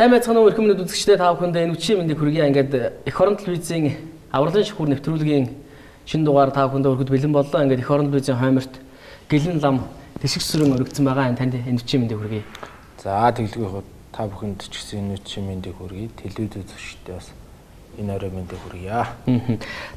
Сайн байцгаана уу эрхэм минут үзэгчдээ та бүхэндээ энэ үчийн мэндийг хүргэе. Ингээд эх орон телевизийн авралын шахуур нэвтрүүлгийн шинэ дугаар та бүхэндээ өргөд бэлэн боллоо. Ингээд эх орон телевизийн хойморт гэлэн лам тэшигсрэн өргөцсөн байгаа. Танд энэ үчийн мэндийг хүргэе. За тэглгүй та бүхэнд ч гэсэн энэ үчийн мэндийг хүргэе. Телевиз үзэгчдээ бас энэ орой мэндийг хүргье.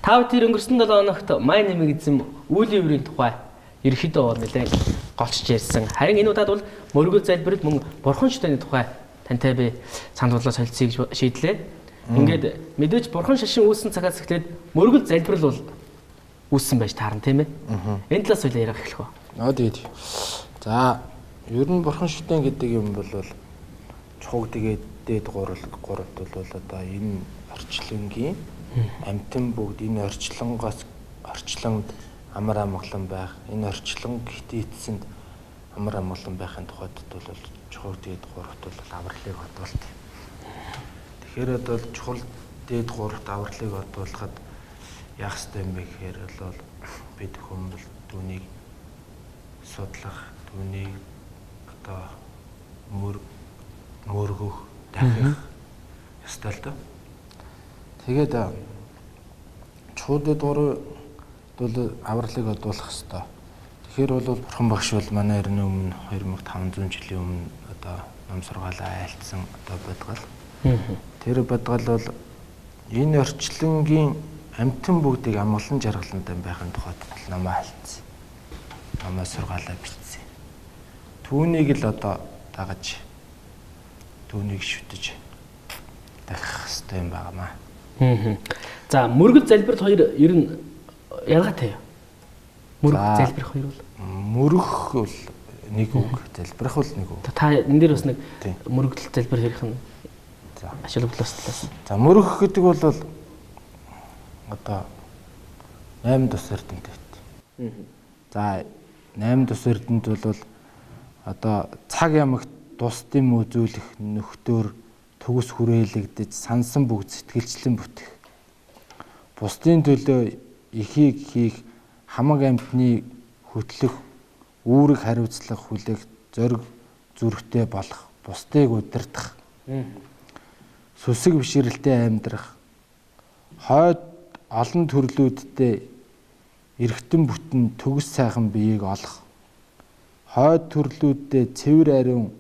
Та бүхэн өнгөрсөн 7 хоногт май нэмэг эзэм үеийн үеийн тухай ерөнхийдөө нэлээд голчж ярьсан. Харин энэ удаад бол мөргөл залбирал мөн бурхан шүтэний тухай тантай би санд бодлоо солилцъя гэж шийдлээ. Ингээд мэдээж бурхан шашин үүссэн цагаас эхлээд мөргөл залбирал бол үүссэн байж таарна тийм ээ. Энэ талаас үл ярих эхлэх үү. Тэгээд. За ер нь бурхан шүтэн гэдэг юм бол чухаг тэгээд дээд гуравд бол одоо энэ орчлонгийн амтэн бүгд энэ орчлонд амар амгалан байх, энэ орчлон гитээдсэнд амар амгалан байхын тухайд бол чухал дээд гуравт бол авралыг бодволт. Тэгэхээр одоо чухал дээд гуравт авралыг бодволоход яах ёстой юм бэ гэхээр бол бид хүмүүс түүнийг судлах, түүнийг одоо мөргөх, дахих ёстой л доо. Тэгээд чухал дээд гуравт бол авралыг бодволох ёстой. Тэгэхээр бол бурхан багш бол манай эртний өмнө 2500 жилийн өмнө одоо ном сургаалаа айлтсан одоо бодгол. Тэр бодгол бол энэ орчлонгийн амтэн бүгдийг амгалан жаргалантай байхын тухайд намаа айлтсан. Намаа сургаалаа бичсэн. Түүнийг л одоо дагаж түүнийг шүтэж дахих хэрэгтэй юм байнамаа. За мөргөл залбирал хоёр ер нь ялгаатай юу? Мөрөх залбирах хоёр бол мөрөх бол нэг үг, залбирах бол нэг үг. Та энэ дээр бас нэг мөргөл залбир хийх нь ашиглуулсан талаас. За мөрөх гэдэг бол одоо 8 тус эрдэмтэд. За 8 тус эрдэмт бол одоо цаг ямагт тусдын үзүүлэх нөхдөр төгс хүрээлэгдэж сансан бүгд сэтгэлчлэн бүтэх. Бусдын төлөө ихийг хийх хамаг амьтны хөтлөх үүрэг хариуцлах хүлээх зориг зүрхтэй болох бусдыг удирдах сүсэг бишрэлтэй амьдрах хойд олон төрлүүдтэй эргэтэн бүтэн төгс сайхан биеийг олох хойд төрлүүдтэй цэвэр ариун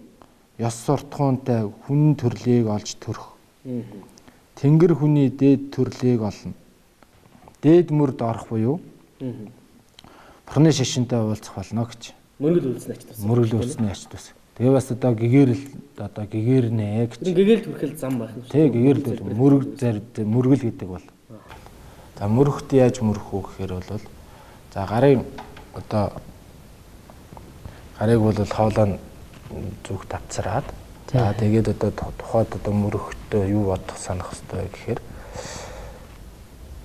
ёс суртахуунтай хүн төрлийг олж төрөх тэнгэр хүний дээд төрлийг олно дээд мөрд орох буюу Бурхны шашинтай уулзах болно гэж. Мөргөл үлдсэн ач тус. Мөргөл үлдсэн ач тус. Тэгээ бас одоо гэгэрнэ гэж. Гэгэрэл төрхөл зам байх юм шүү. Тэг гэгэрэл мөргөл гэдэг бол. За мөрөхт яаж мөрөх үү гэхээр бол за гарыг бол хоолоо зүг тавцраад за тэгээд одоо тухайд одоо мөрөхтөө юу бодох санах хэрэгтэй гэхээр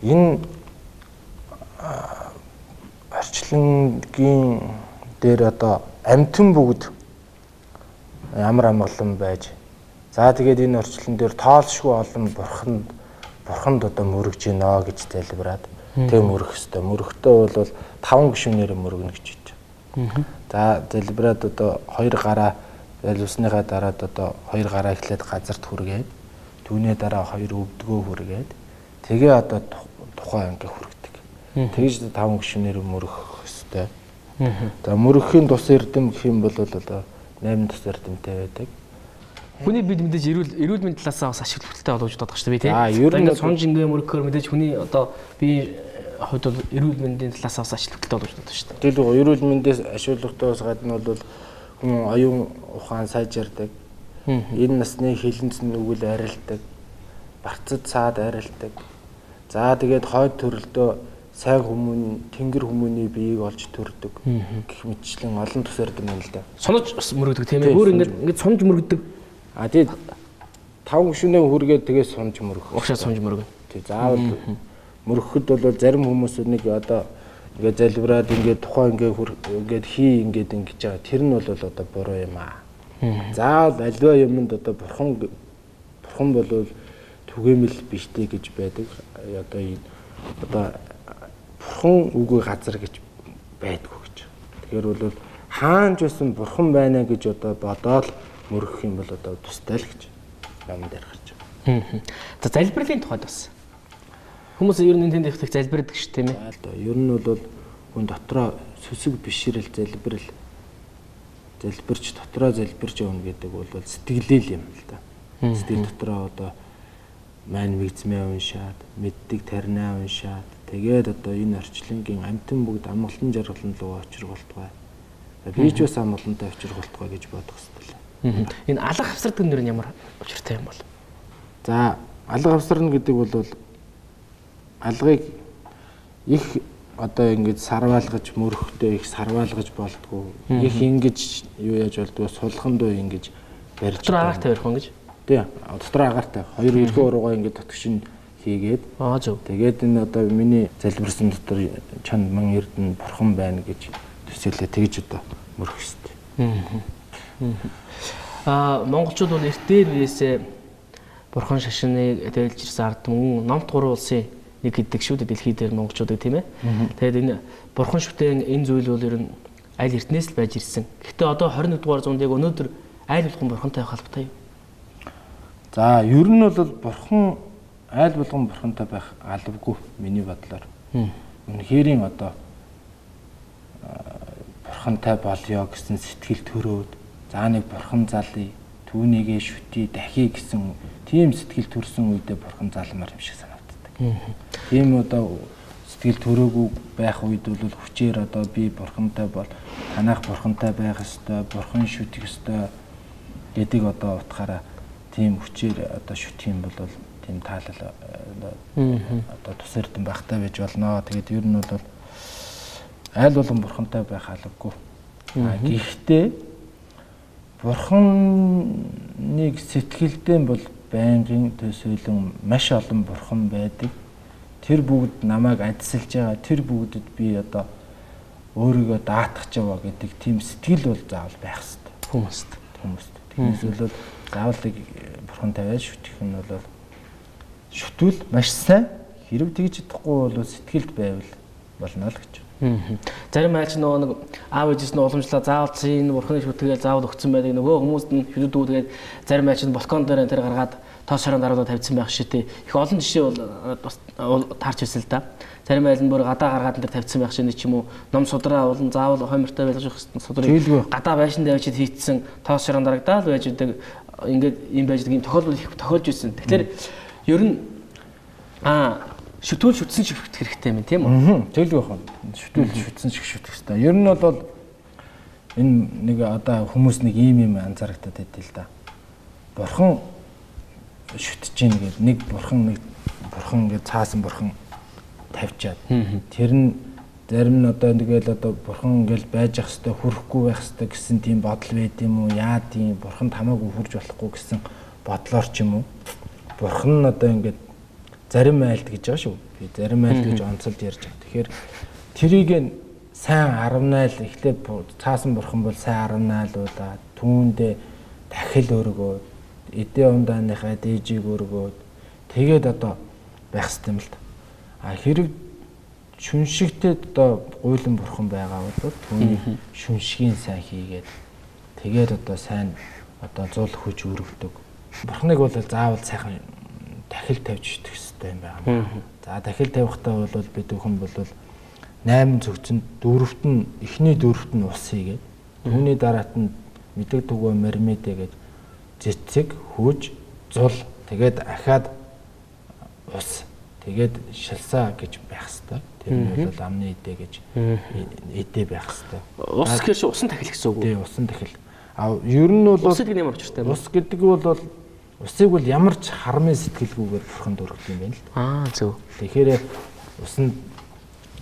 энэ орчлонгийн дээр одоо амтэн бүгд ямар амгалан байж за тэгээд энэ орчлон дээр тоолшгүй олон бурханд одоо мөрөгж гинэ гэж залбираад тэг мөрөх хэвээр мөрөхтөө бол 5 гишүүнээр мөргөнө гэж байна. За залбираад одоо 2 гараа залбирсныхаа дараад одоо 2 гараа эхлээд газарт хүргээд түүний дараа 2 өвдгөө хүргээд тэгээ одоо тухайн анги хүргэдэг. Тэгж 5 гишүүнээр мөрөх хэвээр. За мөрөхийн тус эрдэм гэх юм бол одоо 8 тус эрдэмтэй байдаг. Хүний бид мэдээж эрүүл мэндийн талаас бас ашиг бүтэлтэй боловч бодох шүү дээ тий. Ер нь сонж ингээ мөрөхөөр мэдээж хүний одоо би хувьд бол эрүүл мэндийн талаас бас ашиг бүтэлтэй боловч бодох шүү дээ. Тэгэл эрүүл мэндээс ашиглалтаас гадна бол хүн оюун ухаан сайжирдаг. Энэ насны хилэнц нүгэл арилдаг. Барцад цаад арилдаг. За тэгээд хойд төрөлдөө сайн хүмүүн тэнгэр хүмүүний биеийг олж төрдөг гэх мэтчлэн олон тус эрдэм юм л да. Сонож мөрөгдөг тийм ээ. Бүр ингээд сонж мөрөгдөг. Тэгээд 5 гишүүнээ хүргээд тэгээд сонж мөрөх. Угшаа сонж мөргөн. Тэг заавал мөрөхөд бол зарим хүмүүс нэг одоо ингээд залбираад ингээд тухайн ингээд хий ингээд ингэж байгаа. Тэр нь бол одоо буруу юм аа. Заавал альва юмд одоо бурхан бол түгээмэл биштэй гэж байдаг. Одоо бурхан үгүй газар гэж байдгүй гэж. Тэгэхээр бол хаанч байсан бурхан байна гэж одоо бодоод мөрөх юм бол одоо тустай л гэж юм дээр гарч байгаа. За залбирлын тухайд бас. Хүмүүс ер нь тэнд их залбирдаг ш тийм ээ. Ер нь бол хүн дотроо сүсэг бишрэл залбирч дотроо залбирч явна гэдэг бол сэтгэлэл юм л да. Сэтгэл дотроо одоо маань мэгзмээ уншаад, мэддэг таринаа уншаад, тэгээд одоо энэ орчлонгийн амтэн бүгд амгалан жаргалан руу очирголтгай. Би ч бас амгалантай очирголтгай гэж бодох хэвээр. Энэ алга авсардаг нэр нь ямар учиртай юм бол? За, алга авсарна гэдэг бол алгыг их одоо ингэж сарваалгаж мөрөхтэй их сарваалгаж болдгоо. Их ингэж юу яаж болдгоо сулхандуу ингэж барьж дотор агаар тавих юм гэж. Тий. Дотор агаартай. Хоёр ерхий уруугаа ингэ дотгошин хийгээд. Зөв. Тэгээд энэ одоо миний залбирсан дотор чанд ман эрдэнэ бурхан байна гэж төсөөлөө тэгж одоо мөрөх хэвээр. Монголчууд бол эрт дээр үеэсээ бурхан шашныг дэлж ирсэн ард мөн номт гурван улсын нэг гэдэг шүү дээ дэлхий дээр монголчуудыг тийм ээ. Тэгээд энэ бурхан шүтэн энэ зүйл бол ер нь аль эртнээс л байж ирсэн. Гэхдээ одоо 21 дугаар зуунд яг өнөөдөр аль болгон бурхантай холбоотой юу? За ер нь бол бурхан аль болгон бурхантай байх албагүй миний бодлоор. Үнэхэрийн одоо бурхантай болёо гэсэн сэтгэл төрөөд за нэг бурхан залъя түүнийгээ шүтий дахий гэсэн тийм сэтгэл төрсөн үедээ бурхан залмаар юм шиг санагддаг. Тийм одоо сэтгэл төрөөгүй байх үед бол хүчээр одоо би бурхантай бол танах бурхантай байх ёстой, бурхан шүтэх ёстой гэдэг одоо утгаараа тийм хүчээр одоо шүтэх юм бол тийм таалал одоо тус эрдэн багтай байж болно. Тэгээд ер нь бол аль болгон бурхантай байх албагүй. Гэхдээ бурханыг сэтгэлдээ бол байнгын төсөөлөн маш олон бурхан байдаг. Тэр бүгд намайг адсалж байгаа. Тэр бүгдэд би одоо өөрийгөө даатгах жаваа гэдэг тийм сэтгэл бол заавал байх хэрэгтэй. Хүмүүст. Тэгээс бол заавал бурхан тавиад шүтэх нь бол шүтвэл маш сайн. Хэрэг тэгж чадахгүй бол сэтгэлд байвал болно л гэж. Зарим айлч нөгөө нэг аав ээжээс нь уламжлаа заавал энэ бурханы шүтгэгээл заавал өгсөн байдаг. Нөгөө хүмүүст нь шүтдгүүдгээд зарим айлч нь балкон дээр энэ гаргаад тоос шоронд даруулаад тавьсан байх шээ. Их олон жишээ бол таарч ирсэн л да. Зарим айл нь бүр гадаа гаргаад энэ тавьсан байх шээ ч юм уу. Ном судраа болон заавал хоймортой байлгах судрыг гадаа байшин тавьчид хийцсэн тоос шоронд дарагдаал байж үүдэг. Ингээд юм байждаг юм тохиолдол их тохиолж ирсэн. Тэгэхээр ер нь шүтүүл шүтсэн шиг шүтэх хэрэгтэй юм тийм үү? Тэгэлгүй байна. Шүтүүл шүтсэн шиг шүтэх хэрэгтэй. Ер нь бол энэ нэг одоо хүмүүс нэг ийм анзаарагдаад байдээ л да. Бурхан шүтэж гин гэдэг нэг бурхан ингээд цаасан бурхан тавьчаад. Тэр нь зарим нь одоо тэгэл одоо бурхан ингээл байж ах хэвээр хүрэхгүй байх хэвээр гэсэн тийм бодол байд юм уу? Яа тийм бурханд хамаагүй хүрж болохгүй гэсэн бодлоор ч юм уу? Бурхан нь одоо ингээд зарим айлт гэж байгаа шүү. Би зарим айлт гэж онцолж ярьж байгаа. Тэгэхээр трийг нь сайн 10 эхлээд цаасан бурхан бол сайн 10 удаа түүндээ дахил өргөөд эдээ ундааныхаа дээжийг өргөөд тэгээд одоо байх хэрэгтэй юм л та. Хэрэг шүншигтэй одоо гуйлан бурхан байгаа бол түүний шүншгийн сайн хийгээд тэгээд одоо сайн одоо зул хүч өргөдөг. Бурханыг бол заавал сайхан дахил тавьж шүтэх хэрэгтэй юм байна. За дахил тавихтаа бол бид бүхэн бол 8 зөвцөнд дөрөвт нь эхний дөрөвт нь ус хийгээд түүний дараат нь мэдэг дугуй мармедэ гэж цэцэг хөөж зул тэгээд ахаад ус тэгээд шилсаа гэж байх хэвээр. Тэр нь бол амны эдэ гэж эдэ байх хэвээр. Ус гэхэрч усан дахил гэсэн үг үү? Тий, усан дахил. Ер нь бол ус гэдэг нь ямар учиртай бэ? Ус гэдэг бол усыг бол ямар ч хармын сэтгэлгүйгээр бурханд өргөдөг юм байна л. Зөв. Тэгэхээр усанд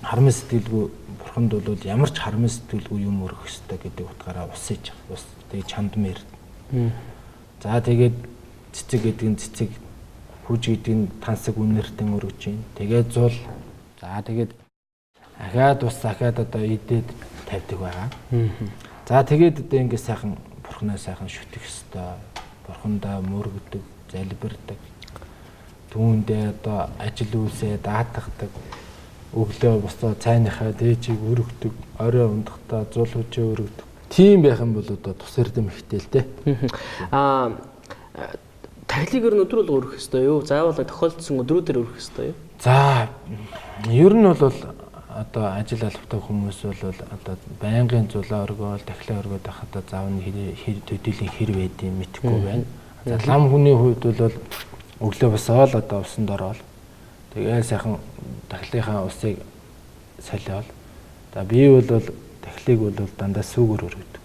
хармын сэтгэлгүй бурханд бол ямар ч хармын сэтгэлгүй юм өргөх ёстой гэдэг утгаараа ус хийж байгаа. Ус тэгээ чандмэр. За тэгээд цэцэг гэдэг нь цэцэг, хүж гэдэг нь тансаг үнэртэн өргөж байна. Тэгээд зул. За тэгээд Ахаад ус ахаад одоо идээд тавьдаг байгаа. За тэгээд одоо ингэ сайхан бурхнаа сайхан шүтэх ёстой. Бурхандаа мөргөдөг, залбирдаг. Түүндээ одоо ажил үйлсээ даатгадаг. Өглөө босоо цайныхаа дээжийг өргөдөг, орой ундахдаа зул хүчээ өргөдөг. Тийм байх юм бол одоо тус эрдэм ихтэй л дээ. Тахилыг ер нь өдөр болго өргөх ёстой юу? Заавал тохиолдсон өдрүүдээр өргөх ёстой юу? За ер нь бол одоо ажил албатай хүмүүс бол одоо байнгын зулаа өргөөл, тахилаа өргөөд байхад заав нь төдийлэн хэр байдгийг мэдэхгүй байна. За лам хүний хувьд бол өглөө босоод одоо усанд ороод тэгээд сайхан тахилынхаа усыг солиол. За би бол тахилыг бол дандаа сүүгээр өргөдөг.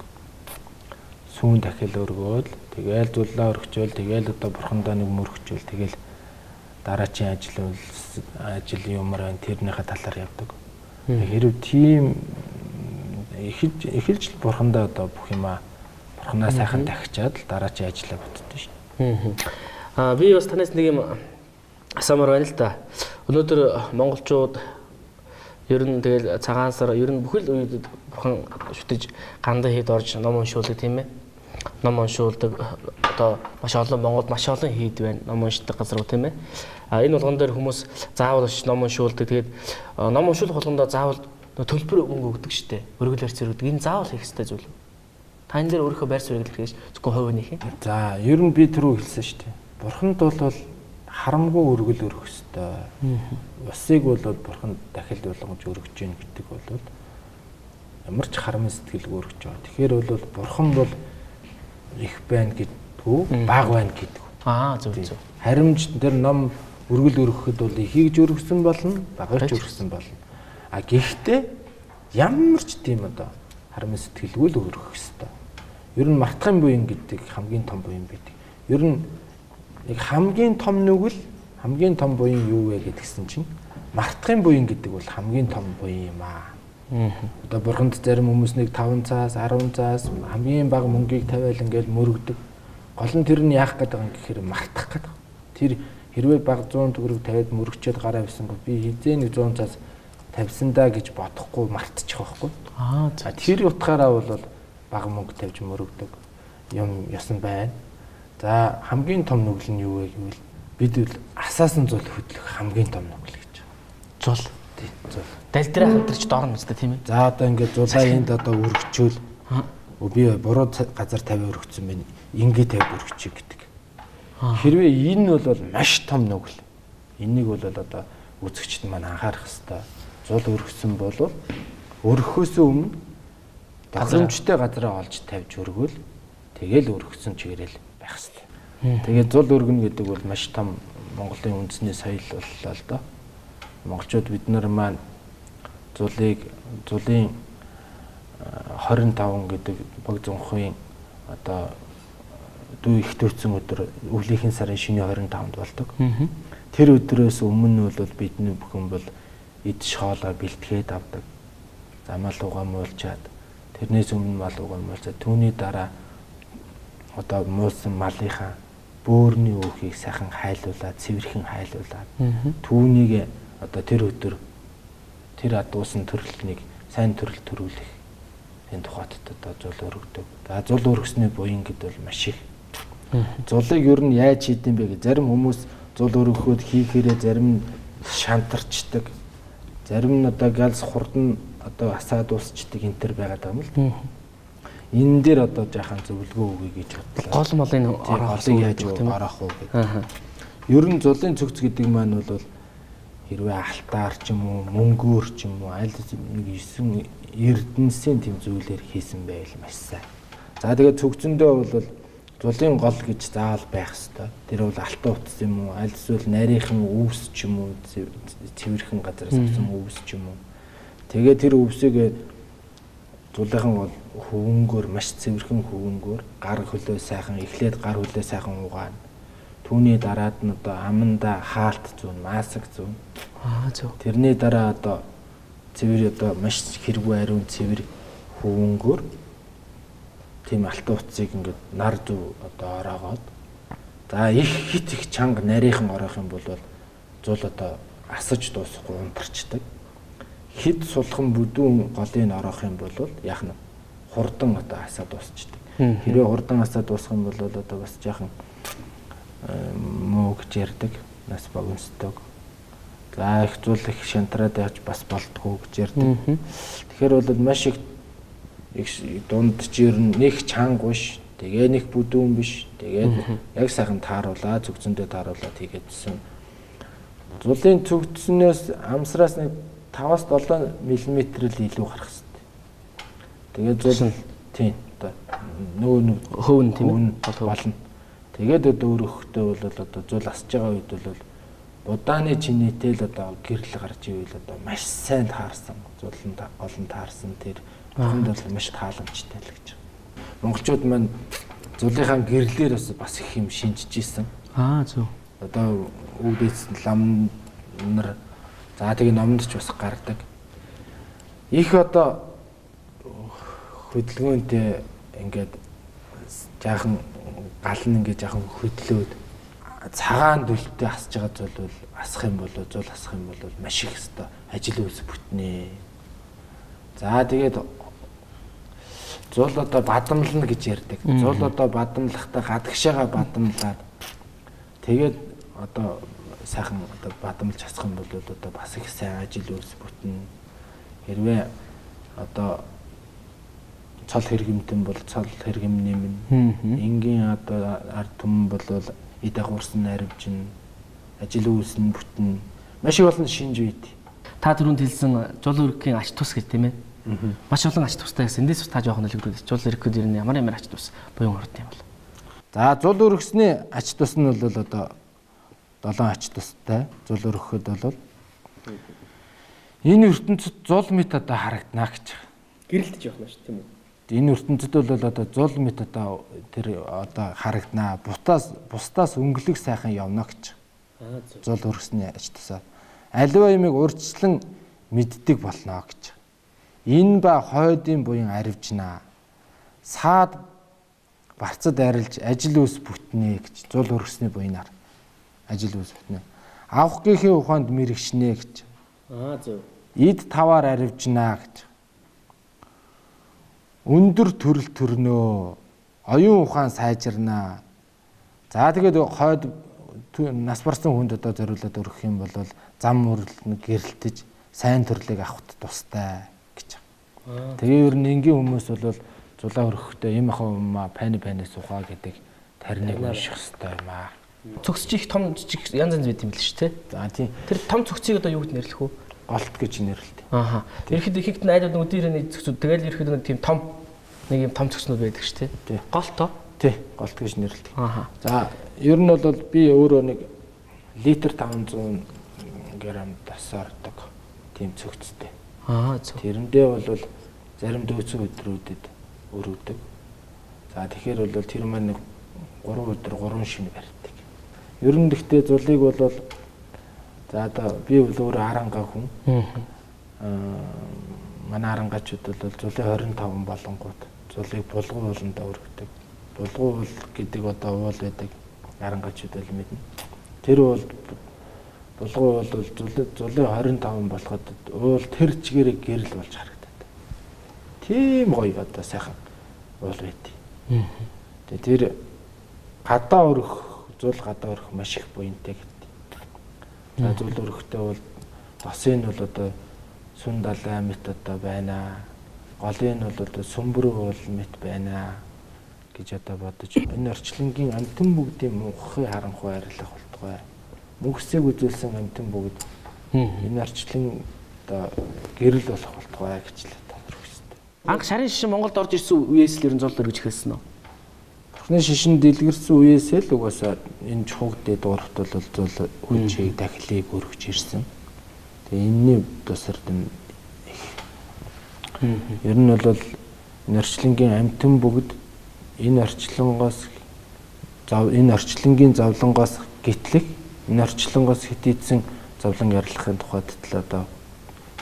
Сүүн тахил өргөөл тэгээл зулаа өргөчөөл тэгээл одоо бурхандаа нэг мөргөчөөл тэгээл дараачийн ажил юмар байна тэрнийхээ талаар явдаг. Хэрвээ тийм эхэлж бурхандаа одоо бүх юмаа бурханаа сайхан тахичаад л дараачийн ажлаа бүтдэг шүү дээ. Би бас танаас нэг юм асуумаар байна л да. Өнөөдөр монголчууд ер нь тэгэл цагаан сар ер нь бүхэл үед бурхан шүтэж гандаа хэд орж ном уншуулдаг тийм ээ. Ном уншуулдаг одоо маш олон Монголд маш олон хийд байна. Ном уншдаг газар тийм ээ. Энэ болгон дээр хүмүүс заавал ном уншуулдаг. Тэгээд ном уншуулах болгондоо заавал төлбөр мөнгө өгдөг штэ. Өргөл барьц өргөдөг. Энэ заавал хийх ёстой зүйл. Та энэ дээр өөрийнхөө байр суурийг хэлэхээс зөвхөн хувь нэх юм. За ер нь би түрүү хэлсэн штэ. Бурханд бол харамгүй өргөл өргөх ёстой. Усыг бол бурханд дахил болгож өргөж гин гэдэг бол ямар ч харамын сэтгэлгүй өргөж байгаа. Тэгэхээр бол бурхан бол их байна гэдгүү, бага байна гэдгүү. Зөв зөв. Харимж тэр ном өргөл өргөхөд бол ихийг ч өргөсөн болно, багыг ч өргөсөн болно. Гэхдээ ямар ч тийм одоо харамын сэтгэлгүй л өргөх ёстой. Ер нь мартахын буян гэдэг хамгийн том буян байдаг. Ер нь нэг хамгийн том нүгэл хамгийн том буян юу вэ гэдгсэн чинь мартахын буян гэдэг бол хамгийн том буян юм аа. Одоо бурханд зарим хүмүүс нэг 5 цаас 10 цаас хамгийн бага мөнгийг тавиал ингээл мөрөгдөг. Гол нь тэр нь яах гээд байгаа юм гэхээр мартах гээд байгаа. Тэр хэрвээ бага 100 төгрөг тавиад мөрөгчөөд гараа авсан бол би хизээ нэг 100 цаас тавьсан даа гэж бодохгүй мартчих واخгүй. Тэр утгаараа бол бага мөнгө тавьж мөрөгдөг юм ясан байна. За хамгийн том нүгэл нь юу вэ гэвэл бид л асаасан зул хөдлөх хамгийн том нүгэл гэж. Зул. Тийм зул. Далдраа хөдөрч дорно үстэй тийм ээ. За одоо ингээд зулаа энд одоо өргөчөөл би буруу газар тавиа өргөцсөн байна. Ингээд тавиа өргөчих гэдэг. Хэрвээ энэ бол маш том нүгэл. Энийг бол одоо үзэгчд маань анхаарах хэрэгтэй. Зул өргөсөн бол өргөхөөс өмнө газрамжтай газараа олж тавьж өргөөл тэгэл өргөсөн чигээрэл байх хэрэгтэй. Тэгээд зул өргөнө гэдэг бол маш том Монголын үндэсний соёл боллоо л доо. Монголчууд бид нар маань зулын 25 гэдэг баг зунхын одоо дүү их төвцөн өдөр өвлийнхэн сарын шөнийн 25-нд болдог. Тэр өдрөөс өмнө бол бидний бүхэн бол эд шоолоо бэлтгээд авдаг. Замал угаамуулчаад тэрнээс өмнө мал угаамуулчаад түүний дараа одоо муусан малынхаа бөөрийн өөхийг сайхан хайлуулаад цэвэрхэн хайлуулаад түүнийг одоо тэр өдөр тэр адуусан төрөлтнийг сайн төрөл төрүүлэх энэ тухайд одоо зул өргөдөг. За зул өргөсний буян гэдэг бол маш их. Зулыг ер нь яаж хийдэм бэ гэж зарим хүмүүс зул өргөхөд хийхээрээ зарим нь шантарчдаг. Зарим нь одоо галс хурдан одоо асаад уусчдаг энэ төр байгаад байгаа юм л. Энэ дээр одоо жаахан зөвлөгөө өгье гэж бодлоо. Гол мал энэ орохыг яаж ороох вэ гэдэг. Ер нь зулын цогц гэдэг маань бол хэрвээ алтаар ч юм уу, мөнгөөр ч юм уу аль нэг 9 эрдэнэсийн тэм зүйлээр хийсэн байвал маш сайн. За тэгээд цогцөндөө бол зулын гол гэж заавал байх ёстой. Тэр бол алтан утас юм уу, аль эсвэл нарийнхан өвс ч юм уу, цэвэрхэн газараас авсан өвс ч юм уу. Тэгээд тэр өвсийг зулынхан бол хөвөнгөөр маш цэвэрхэн хөвөнгөөр гар хөлөө сайхан эхлээд гар хөлөө сайхан угаана. Түүний дараад нь одоо аманда хаалт зүүн, масаг зүүн. Зөв. Тэрний дараа одоо цэвэр одоо маш хэрвээ ариун цэвэр хөвөнгөөр тийм алтан утсыг ингээд нар зүв одоо ороогоод за их хит их чанга нарийнхан орох юм бол зул одоо асаж дуусахгүй унтарчдаг. хэд сулхан бүдүүн голын орох юм бол яах нь хурдан одоо асаа дуусчихдээ. Хэрвээ хурдан асаа дуусах юм бол одоо бас жаахан муу гэж ярьдаг, нас богиносдог. За их зүйл их шантраад явж бас болтгоо гэж ярьдаг. Тэгэхээр бол маш их дунд чир нэг чанга биш, тэгээ нэг бүдүүн биш. Тэгээд яг сайхан тааруулаад зүгцэндээ тааруулаад хийгээдсэн. Зулын зүгтснээс амсраас нэг 5-7 мм л илүү гарах хэрэгтэй. Тэгээд зул тийм одоо нөгөө хөвн тийм үү болно. Тэгээд одоо өөр хөхтэй бол одоо зул асж байгаа үед бол будааны чинээтэй л одоо гэрэл гарч ивэл одоо маш сайн таарсан. Зулын олон таарсан тэр бүхэнд бол маш тааламжтай л гэж. Монголчууд маань зулынхаа гэрлэлээр бас их юм шинжиж исэн. Зөв. Одоо үүдээс лам нар за тэгээ номонд ч бас гардаг. Их одоо хөдөлгөөнтэй ингээд жаахан гал нь ингээд жаахан хөдлөөд цагаан дүлтэй асж байгаа зүйл бол асах юм бол зул асах юм бол маш их өстой ажил үс бүтнэ. За тэгээд зул одоо бадамлна гэж ярьдаг. Зул одоо бадамлахдаа гадагшаага бадамлаад тэгээд одоо сайхан одоо бадамлж асах юм бол одоо бас их сайн ажил үс бүтнэ. Хэрвээ одоо цол хэрэгэмтэн бол цол хэрэгэм нэмнэ. Энгийн одоо ард түмэн бол эд агуурсан наривжин ажил үйлсэн бүтэн маш их олон шинж үйд. Та түрүүнд хэлсэн жул өргөхийн ач тус гэж тийм ээ. Маш олон ач тустай гэсэн. Эндээс та жоохон нөлөөлөд жул өргөхөд ер нь ямар ач тус буюун хорд юм бол. За зул өргөсний ач тус нь бол одоо 7 ач тустай. Зул өргөхөд бол энэ ертөнцид зул мэт одоо харагдана гэж. Гэрэлтэж явах нь шүү тийм үү? Энэ ертөнцид бол одоо зул мэт одоо тэр одоо харагдана. Бусдаас өнгөлөг сайхан явна гэж. Зул өргөсний ач тусаа. Аливаа юмыг урьдчилан мэддэг болно гэж. Энэ ба хойдын буян аривжнаа. Саад барцад арилж ажил үс бүтнэ гэж. Зул өргөсний буянаар ажил үс бүтнэ. Авах гэхийн ухаанд мэрэгшнэ гэж. Зөв. Эд таваар аривжнаа гэж. Өндөр төрөл төрнөө. Оюун ухаан сайжирнаа. За тэгээд хойд нас барсан хүнд одоо зориулаад өргөх юм бол зам мөрлөн гэрэлтэж сайн төрлийг авахд тустай гэж. Тэгээ ер нь энгийн хүмүүс бол зулаа өргөхдөө юм ахаа пани сухаа гэдэг тариныг унших хэрэгтэй юм аа. Цогцч их том жижиг янз янз байт юм л шүү дээ. За тийм. Тэр том цогцыг одоо юу гэж нэрлэх вэ? Голт гэж нэрлэдэг. Ерхэд ихэнх нь айдууд өдөрний цогцууд тэгэл ерхэд нэг тийм том нэг юм том цогцнууд байдаг шүү дээ. Голтоо. Тий, голт гэж нэрлэдэг. За ер нь бол би өөрөө нэг литр 500 грамм тасаардаг тийм цогцтой. Зөв. Тэрэндээ бол зарим дөөцөн өдрүүдэд өрөвдөг. За тэгэхээр бол тэр маань нэг 3 өдөр 3 шөнө барьдаг. Ер нь гэхдээ зулыг бол за одоо би бол өөрөө харангаа хүн. Манай харангаачууд бол зулын 25 болонгууд зулыг булгуу ууланда өргөдөг. Булгуу уул гэдэг одоо уул байдаг. Харангаачууд бол мэднэ. Тэр бол булгуу уул зулын 25 болоход уул тэр чигээрээ гэрэл болж харагдаад. Тийм гоё одоо сайхан уул байдгийг. Тэгээ тэр гадаа өргөх зул гадаа өргөх маш их буянтай гэдэг. За зул өргөхтэй бол тосын нь бол одоо сүн далай мэт одоо байна. Голын нь бол одоо сүмбэр уул мэт байна гэж одоо бодож энэ орчлонгийн амтэн бүгдийн мөнхөй харанхуй арилах болтугай. Мөнхсийг үзүүлсэн амтэн бүгд энэ орчлон одоо гэрэл болох болтугай гэж л тодорхойлсон. Анх шарын шишин Монголд орж ирсэн үеэс л ер нь зул өргөж эхэлсэн үү? Бурхны шишин дэлгэрсэн үеэсээ л угаасаа энэ чухагтээ дуурахт бол зул хүчийг дахилыг өргөж ирсэн. Тэгээ энэний тусард нь ер нь бол орчлонгийн амтэн бүгд энэ орчлонгийн зовлонгоос гитлэх энэ орчлонгоос хитийдсэн зовлон ярилцахын тухайд л одоо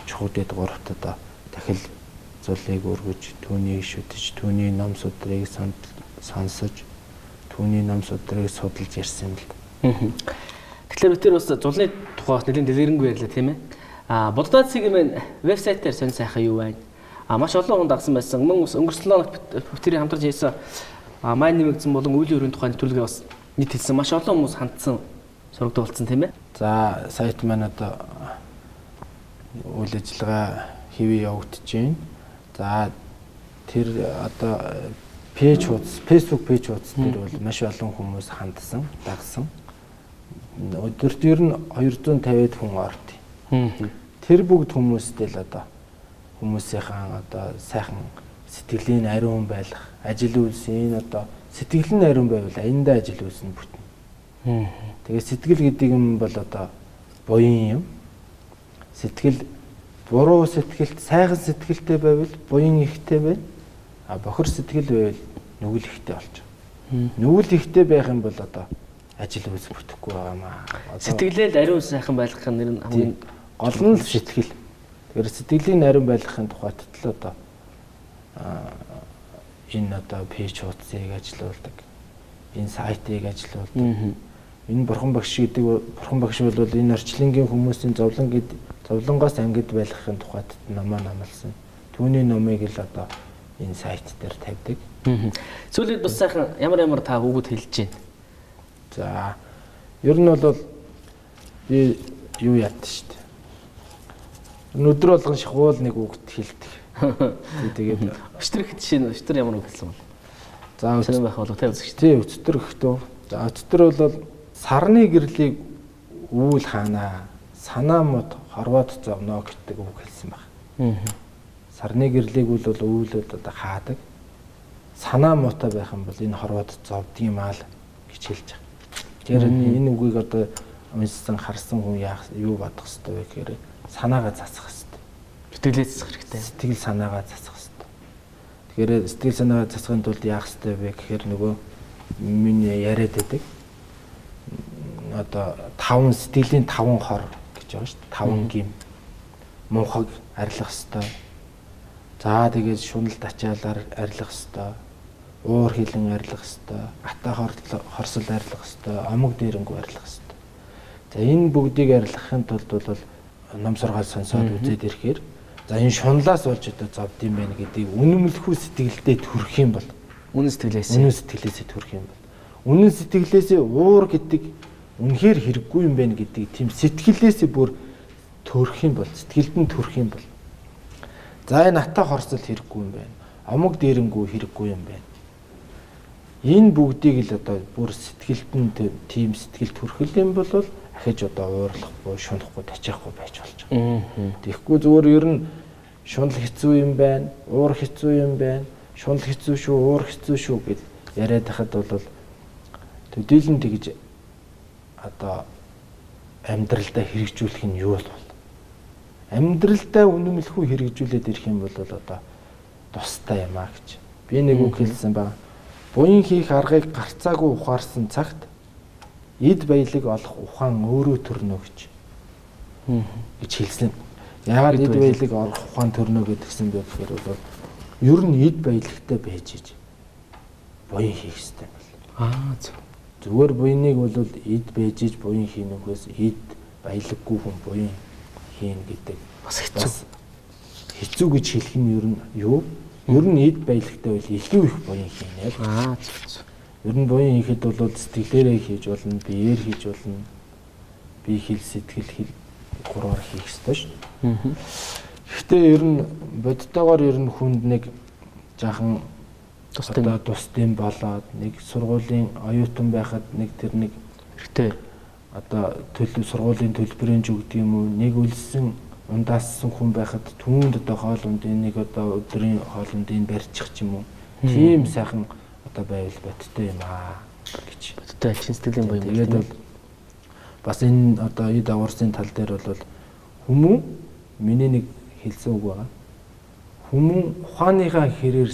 чухагтээ дуурахт одоо дахил зулыг өргөж түүнийг шүтэж түүний ном судрыг сонсож түүний ном судрыг судалж ярьсан юм л. Тэгэхээр бид тэр бас зулны тухай бас нэлээд дэлгэрэнгүй ярьлаа тийм ээ. Буддаа цэгийн вебсайтаар сонь сайхан юу байна? Маш олон хүн дагсан байсан. Мөн өнгөрсөн 7 хоногт бүтээрийн хамтарч хийсэн май нэмэгдсэн болон үеийн өрөөний тухайн төлөвлөгөө бас нийт хэлсэн. Маш олон хүмүүс хандсан сурагдаг болсон тийм ээ. За сайт маань одоо үйл ажиллагаа хэвээ явагдаж байна. За тэр одоо Facebook пэйж хуудас дээр бол маш олон хүмүүс хандсан, дагсан. Өдөрт ер нь 250-д хүн орд. Тэр бүгд хүмүүстэй л одоо хүмүүсийнхэн одоо сайхан сэтгэлийн ариун байлгах, ажил үйлс энэ одоо сэтгэл нь ариун байвал аяндаа ажил үйлс нь бүтнэ. Тэгээ сэтгэл гэдэг юм бол одоо буян юм. Сэтгэл буруу сэтгэлт, сайхан сэтгэлтэй байвал буян ихтэй байна. Бохор сэтгэл байвал нүгэл ихтэй болж байгаа. Нүгэл ихтэй байх юм бол одоо ажил үйлс бүтэхгүй байгаамаа. Сэтгэлээл ариун сайхан байлгах нэр нь хамгийн гол нь сэтгэл. Тэгэхээр сэтгэлийн ариун байлгахын тухайд л одоо энэ одоо пэйж хуудсыг ажилуулдаг. Энэ сайтыг ажилуулдаг. Энэ бурхан багш гэдэг бурхан багш бол энэ орчлонгийн хүмүүсийн зовлонгоос ангид байлгахын тухайд намаа намалсан. Түүний номыг л одоо энэ сайт дээр тавьдаг. Сүүлийн бас сайхан ямар та үгүүд хэлж байна. За ер нь бол би юу яд шүү дээ. Өдөр болгон шахуул нэг үгт хэлдэг. Тэгээд өчтөр их жишээ нь өчтөр ямар үг хэлсэн бол. За өчтөр байх болов та үзэгч. Тий өчтөр ихдээ. За өчтөр бол сарны гэрлийг үүл хаанаа санаа мод хорвоод зовно гэдэг үг хэлсэн баг. Сарны гэрлийг бол үүлүүд одоо хаадаг. Санаа муутай байх юм бол энэ хорвоод зовдөг юм аа л гэж хэлж байгаа. Тэгэхээр энэ үгийг одоо уншсан харсан хүн юу бодох ёстой вэ гэхээр санаагаа засах ёстой. Сэтгэлээ засах хэрэгтэй. Сэтгэл санаагаа засах ёстой. Тэгэхээр сэтгэл санаагаа засахын тулд яах ёстой вэ гэхээр нөгөө миний яриад байдаг. Одоо 5 сэтгэлийн 5 хор гэж байгаа шүү дээ. 5 гим муухайг арилгах ёстой. За тэгээд шунал тачаалаар арилгах ёстой. Уур хилэн арилгах ёстой. Ата хорсол арилгах ёстой. Омог дээрэнгүү арилгах ёстой. За энэ бүгдийг арилгахын тулд бол ном сургаал сонсоод үзээд ирэхээр за энэ шунлаас болж одоо зовд юм байна гэдгийг үнэмлэхүү сэтгэлдээ төрөх юм бол үнэн сэтгэлээсээ төрөх юм бол үнэн сэтгэлээсээ уур гэдэг үнэхээр хэрэггүй юм байна гэдгийг тийм сэтгэлээсээ бүр төрөх юм бол сэтгэлд нь төрөх юм бол за энэ ата хорсол хэрэггүй юм байна. Омог дээрэнгүү хэрэггүй юм байна. Энэ бүгдийг л одоо бүр сэтгэлд нь тийм сэтгэл төрхөл юм бол ахиж одоо уурлахгүй, шунахгүй, тачиахгүй байж болж байгаа. Тэгэхгүй зүгээр ер нь шунал хэцүү юм байна, уур хэцүү юм байна, шунал хэцүү шүү, уур хэцүү шүү гэд яриад хахад бол төдийлөн тэгж одоо амьдралдаа хэрэгжүүлэх нь юу бол амьдралдаа үнэмлэхүү хэрэгжүүлээд ирэх юм бол одоо тустай юм а гэж. Би нэг үг хэлсэн ба буян хийх аргыг гарцаагүй ухаарсан цагт эд баялаг олох ухаан өөрөө төрнө гэж хэлсэн. Яагаад эд баялаг олох ухаан төрнө гэдгсэн бэ гэхээр бол ер нь эд баялагтай байж иж буян хийх хэрэгтэй юм бол. Зүгээр буяныг бол эд байж иж буян хийнэхээс эд баялаггүй хүн буян хийн гэдэг бас хэцүү. Хэцүү гэж хэлэх нь ер нь юу? Ер нь эд баялагтай бол илүү их буян хийнэ. Ер нь буян хийхэд бол сэтгэлээрээ хийж болно, биеэр хийж болно. Бие хэл сэтгэл хэл гурваар хийх ёстой шүү. Гэхдээ ер нь бодтойгоор ер нь хүнд нэг жаахан тусдын болоод нэг сургуулийн оюутан байхад нэг тэр нэг хэрэгтэй одоо сургуулийн төлбөрийн ч өгдөг юм уу нэг үлссэн ундаассан хүн байхад түүнд одоо хоолундын нэг одоо өдрийн хоолундын барьчих ч юм уу тийм сайхан одоо байвал бодтой юм аа гэж бодтой чин сэтгэлийн буян. Тэгээд бол бас энэ одоо эд аварсын тал дээр бол хүмүүн миний нэг хэлсэн үг байгаа. Хүмүүн ухааныхаа хэрээр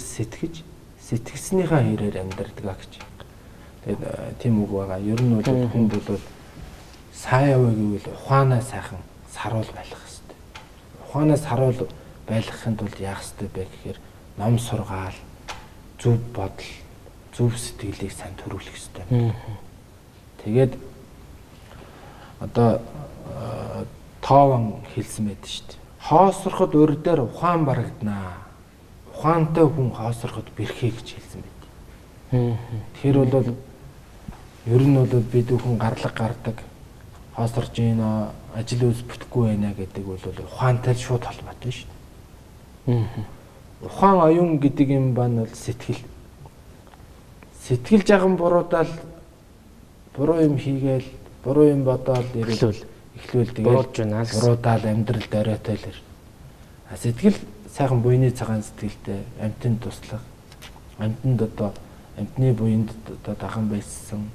сэтгэснийхаа хэрээр амьдардаг гэж. Тэгээд тийм үг байгаа. Ер нь бол хүн бол сайн яваа гэвэл ухаанаа сайхан саруул байлгах хэрэгтэй. Ухаанаа саруул байлгахын тулд яах хэрэгтэй бэ гэхээр ном сургаал, зөв бодол, зөв сэтгэлийг сайн төрүүлэх хэрэгтэй. Тэгээд одоо тоовон хэлсэн байдаг шүү дээ. Хоосроход өр дээр ухаан барагднаа. Ухаантай хүн хоосроход бэрхээ гэж хэлсэн байдаг. Тэгэхээр бол ер нь бол бид бүхэн гарлаг гардаг, хоосорж гинэ, ажил үйлс бүтэхгүй байна гэдэг бол ухаантай шууд холбоотой шүү дээ. Ухаан оюун гэдэг юм байна бол сэтгэл. Сэтгэл жаган буруудаал буруу юм хийгээл, буруу юм бодоод эхлүүл тэгээд буруудаал амьдралд оройтой л. Сэтгэл сайхан буйны цагаан сэтгэлтэй амьтанд туслах, амьтанд одоо амьтны буйнд одоо дахан байсан.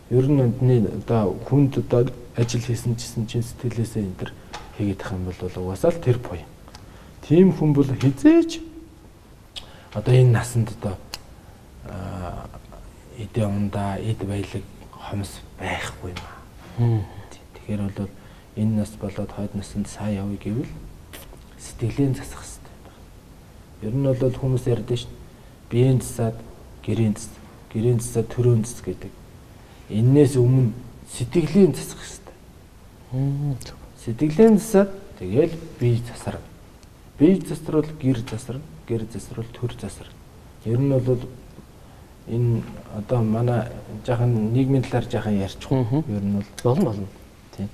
Ер нь амьтны одоо хүнд одоо ажил хийсэн чинь сэтгэлээсээ энэ төр хийгээд ах юм бол угаасаа л тэр буян. Тийм хүн бол хизээч одоо энэ насанд одоо эдээ ундаа эд баялаг хомс байхгүй юм. Тэгэхээр бол энэ нас болоод хойд насанд сайн явъя гэвэл сэтгэлийн засах хэрэгтэй байна. Ер нь бол хүмүүс ярьдээ шүү. Биеийн засаад гэрийн зас, гэрийн засаад төрийн зас гэдэг. Эннээс өмнө сэтгэлийн засах хэрэгтэй. Сэтгэлийн засаад тэгэл бие засарна. Бие засвал гэр засарна, гэр засвал төр засарна. Ер нь бол энэ одоо манай жаахан нийгмийн талаар жаахан ярьчихгүй. Ер нь бол болно. Тийм.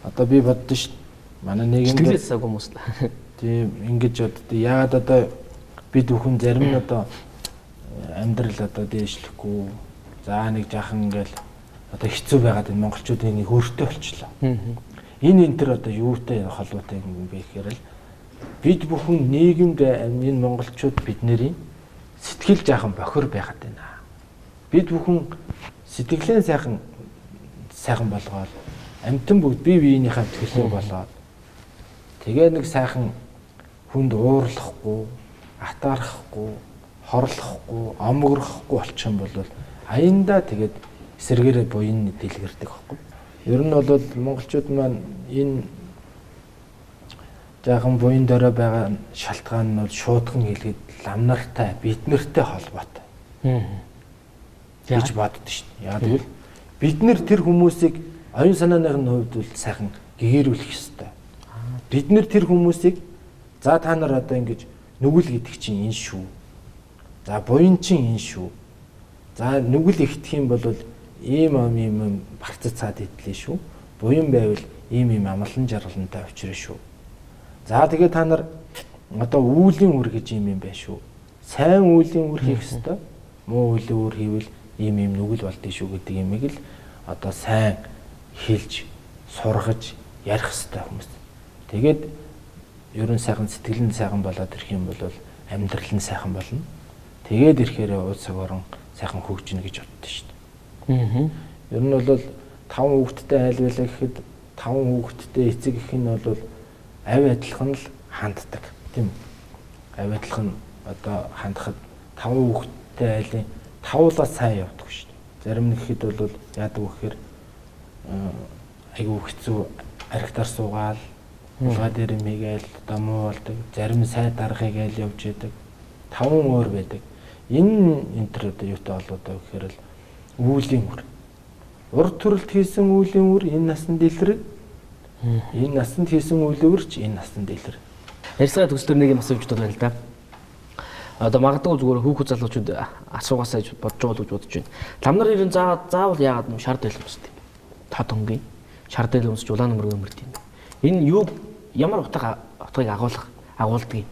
Одоо би боддоо шүү. Манай нийгэмд сэтгэлээс хүмүүс л. Тийм ингэж боддоо яагаад одоо бид бүхэн зарим нь одоо амьдрал одоо дээшлэхгүй. За нэг жаахан ингээл одоо хэцүү байгаад энэ монголчуудын нэг өөртөө болчихлоо. Энэ энэ төр одоо юутай холбоотой юм бэ гэхээр л бид бүхэн нийгэмд энэ монголчууд бидний сэтгэл жаахан бохир байгаад байна. Бид бүхэн сэтгэлээ сайхан болгоод амтан бүгд бие биенийхээ төлөв болоод тэгээ нэг сайхан хүнд уурлахгүй, атаарахгүй, хорлохгүй, омгөрөхгүй болчих юм бол аяндаа тэгээд эсэргээрээ буйн дэлгэрдэг байхгүй. Ер нь бол монголчууд маань энэ жаахан буйн дөрөө байгаа шалтгаан нь бол шуудхан хэлгээд лам нартай, бид нартай холбоотой. Гэж боддоо шүү дээ. Яа тэгвэл бид нэр тэр хүмүүсийг оюун санааныхын хувьд бол сайхан гэгэрүүлэх ёстой. Бид нэр тэр хүмүүсийг за та нар одоо ингэж нүгэл гэдэг чинь энэ шүү. За буян чинь энэ шүү. За нүгэл ихтэх юм бол ийм барцацаад идлээ шүү. Буян байвал ийм амлан жаргалантай учраа шүү. За тэгээ та нар одоо үүлийн үр гэж ийм бай шүү. Сайн үүлийн үр хийх ёстой. Муу үүлийн үр хийвэл ийм нүгэл болдгий шүү гэдэг юмыг л одоо сайн хэлж, сургаж ярих ёстой хүмүүс. Тэгээд ерөн сайхан сэтгэл нь сайхан болоод ирэх юм бол амьдрал нь сайхан болно. Тэгээд ирэхээр ууц цагаарн сайхан хөгжинэ гэж боддоо шүү дээ. Ер нь бол 5 хүүхэдтэй айл байлаа гэхэд 5 хүүхэдтэй эцэг их нь бол авь адилхан л ханддаг тийм үү? Авь адилхан одоо хандахад 5 хүүхэдтэй айлын 5-аас сайн явдаг шүү дээ. Зарим нэг хэд бол яадаг вэ гэхээр айгүй хэцүү архитар суугаал улгаа дээр мигээл одоо муу болдог. Зарим сайн дарахыг айл явж яадаг. 5 өөр байдаг. Энэ төр одоо юутай холбоотой гэхээр л үүлийн үр. Урд төрөлт хийсэн үүлийн үр энэ насанд илрэг. Энэ насанд хийсэн үйл өвөрч энэ насанд илрэг. Ярьцгаа төслөр нэг юм асууж бодож байна л да. Одоо магадгүй зүгээр хүүхэд залуучууд асуугаасаа бодож байгаа гэж бодож байна. Лам нар ер нь заавал яагаад юм шар дэлгэмсдэг юм. Тод өнгийн шар дэлгэмсж улаан нөмөр өмөрд юм. Энэ юу ямар утгыг агуулдаг юм.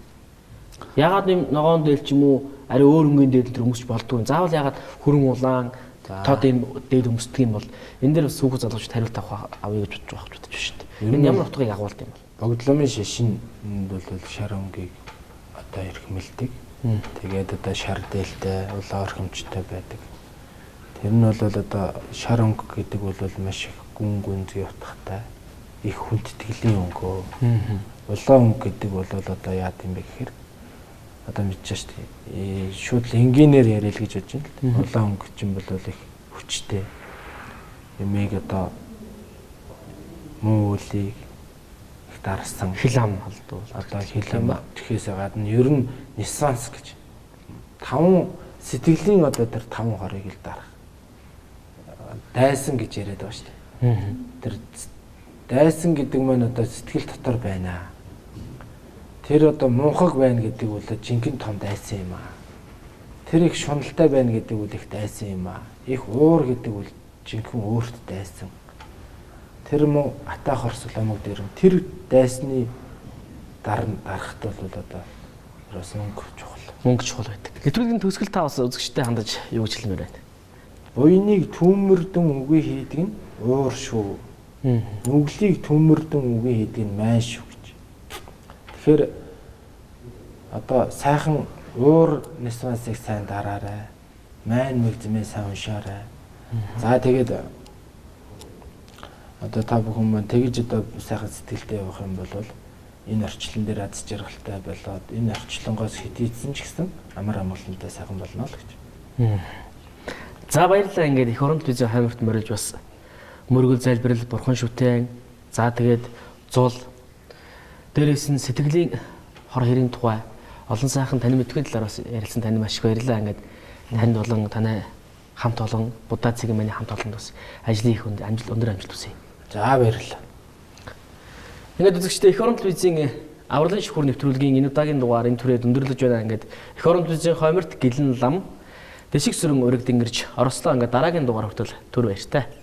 Яагаад юм ногоон дээл ч юм уу ари өөр өнгийн дээл төр өмсч болдгоо. Заавал яагаад хөрөн улаан тод ийм дээл өмсдөг юм бол энэ дээр бас хүүхэд залуучууд хариулт авах авъя гэж бодож байгаа шүү дээ. Энэ ямар утгыг агуулдаг юм бол? Богдломын шишин бол шар өнгийг одоо эрхмэлдэг. Тэгээд одоо шар дээлтэй улаан орхимжтой байдаг. Тэр нь бол одоо шар өнгө гэдэг бол маш их гүн зүй утгатай. Их хүндэтгэлийн өнгөө. Улаан өнгө гэдэг бол одоо яа гэм бэ гэхээр одоо мэдчихэж шүү дээ. Шууд л энгийнээр яриа л гэж бодож байна л. Улаан өнгө чинь бол их хүчтэй. Ямиг одоо муу үлийг их дарсан хилам халдвал одоо хилам тэхээс гадна ер нь нисанс гэж 5 сэтгэлийн одоо тэр 5 хорыг л дарах. Дайсан гэж яриад байгаа шүү дээ. Тэр дайсан гэдэг маань одоо сэтгэл дотор байна. Тэр одоо мунхаг байна гэдэг бол жинхэнэ том дайсан юм аа. Тэр их шуналтай байна гэдэг бол их дайсан юм аа. Их уур гэдэг бол жинхэнэ өөрт дайсан. Тэр мөн атаах орсол амаг дээр тэр дайсны дарахт бол одоо ерөөс мөнгө чухал. Мөнгө чухал байдаг. Нэвтрүүлгийн төгсгөл та бас үзэгчтэй хандаж юу гэж хэлмээр байна? Буйныг түмэрдэн үгүй хийдэг нь уур шүү. Нүглийг түмэрдэн үгүй хийдэг нь майн шүү гэж. Тэгэхээр одоо сайхан уур нисмасыг сайн дараарай. Майн мэгзмээ сайн уншаарай. За тэгээд одоо та бүхэн маань тэгж одоо сайхан сэтгэлтэй явах юм бол энэ орчлон дээр аз жаргалтай болоод энэ орчлонгоос хэтийдсэн ч гэсэн амар амгалантай сайхан болно л гэж. За баярлалаа. Ингээд их оронд визийн хаймарт морилж бас мөргөл залбирал, бурхан шүтэн, за тэгээд зул дээрээс нь сэтгэлийн хор хэрийн тухай олон сайхан тань мэдгүй талаар бас ярилцсан, тань маш их баярлалаа. Ингээд танд болон танай хамт олон Будаа цэгийн миний хамт олонд бас ажлын их өндөр амжилт хүсье. За баярлалаа. Ингээд үзэгчдээ их оронд визийн авралын шүхүр нэвтрүүлгийн энэ удаагийн дугаар энэ түрээд өндөрлөж байна. Ингээд их оронд визийн хойморт гэлэн лам дэшиг сүрэн өрөг дэнгэрч орослоо. Ингээд дараагийн дугаар хүртэл түр баяртай.